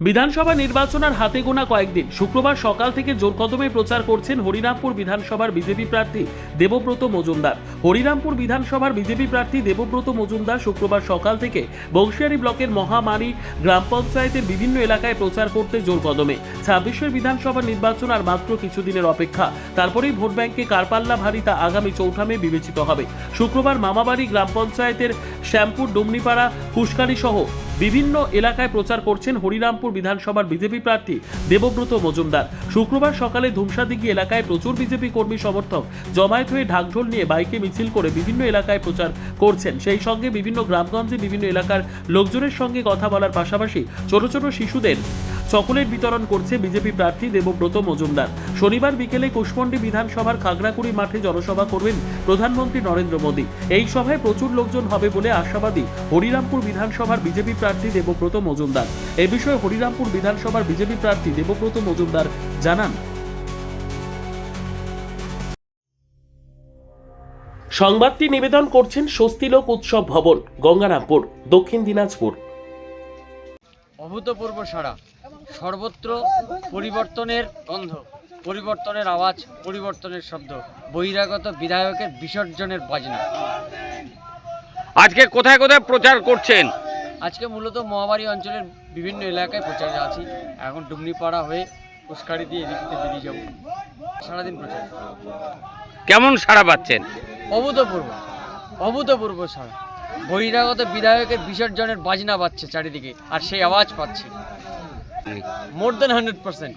বিধানসভা নির্বাচন আর হাতে গোনা কয়েকদিন। শুক্রবার সকাল থেকে জোর কদমে প্রচার করছেন হরিরামপুর বিধানসভার বিজেপি প্রার্থী দেবব্রত মজুমদার। হরিরামপুর বিধানসভার বিজেপি প্রার্থী দেবব্রত মজুমদার শুক্রবার সকাল থেকে বংশিয়ারি ব্লকের মহামারী গ্রাম পঞ্চায়েতের বিভিন্ন এলাকায় প্রচার করতে জোর কদমে। 26-এর বিধানসভা নির্বাচন আর মাত্র কিছুদিনের অপেক্ষা, তারপরেই ভোট ব্যাংকে কারপাল্লা ভারী তা আগামী 4 মে বিবেচিত হবে। শুক্রবার মামাবাড়ি গ্রাম পঞ্চায়েতের শ্যামপুর, ডুমনিপাড়া, কুশকারি সহ বিভিন্ন এলাকায় প্রচার করছেন হরিরামপুর বিধানসভার বিজেপি প্রার্থী দেবব্রত মজুমদার। শুক্রবার সকালে ধুমসাদিঘি এলাকায় প্রচুর বিজেপি কর্মী সমর্থক জমায়েত হয়ে ঢাকঢোল নিয়ে বাইকে মিছিল করে বিভিন্ন এলাকায় প্রচার করছেন। সেই সঙ্গে বিভিন্ন গ্রামগঞ্জে বিভিন্ন এলাকার লোকজনের সঙ্গে কথা বলার পাশাপাশি ছোট ছোট শিশুদের চকোলেট বিতরণ করছে বিজেপি প্রার্থী দেবব্রত মজুমদার। শনিবার বিকেলে কুশমন্ডি বিধানসভার খাগড়াকুড়ি মাঠে জনসভা করবেন প্রধানমন্ত্রী নরেন্দ্র মোদী। এই সভায় প্রচুর লোকজন হবে বলে আশাবাদী হরিরামপুর বিধানসভার বিজেপি প্রার্থী দেবব্রত মজুমদার। এ বিষয়ে হরিরামপুর বিধানসভার বিজেপি প্রার্থী দেবব্রত মজুমদার জানান, সংবাদটি নিবেদন করছেন স্বস্তিলোক উৎসব ভবন, গঙ্গারামপুর, দক্ষিণ দিনাজপুর। অভূতপূর্ব সাড়া, সর্বত্র পরিবর্তনের গন্ধ, পরিবর্তনের আওয়াজ, পরিবর্তনের শব্দ, বহিরাগত বিধায়কের বিসর্জনের বাজনা। আজকে কোথায় কোথায় প্রচার করছেন? আজকে মূলত মহাবাড়ি অঞ্চলের বিভিন্ন এলাকায় প্রচারে আছি। এখন ডুমনিপাড়া হয়ে পুষ্কারি দিয়ে এদিকে বেরিয়ে যাব। সারাদিন প্রচার। কেমন সাড়া পাচ্ছেন? অভূতপূর্ব, অভূতপূর্ব সাড়া। বহিরাগত বিধায়কের বিসর্জনের বাজনা বাজছে চারিদিকে, আর সেই আওয়াজ পাচ্ছি মোর দেন 100%।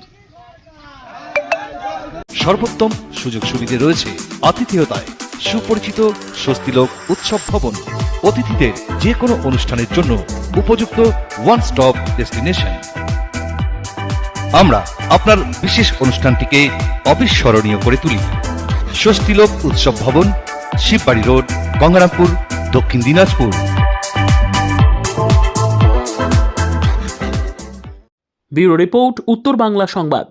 সর্বোত্তম সুযোগ সুবিধা রয়েছে আতিথেয়তায়। সুপরিচিত স্বস্তিলোক উৎসব ভবন অতিথিদের যে কোনো অনুষ্ঠানের জন্য উপযুক্ত ওয়ান স্টপ ডেস্টিনেশন। আমরা আপনার বিশেষ অনুষ্ঠানটিকে অবিস্মরণীয় করে তুলি। স্বস্তিলোক উৎসব ভবন, শিববাড়ি রোড, গঙ্গারামপুর, দক্ষিণ দিনাজপুর। ব্যুরো রিপোর্ট, উত্তর বাংলা সংবাদ।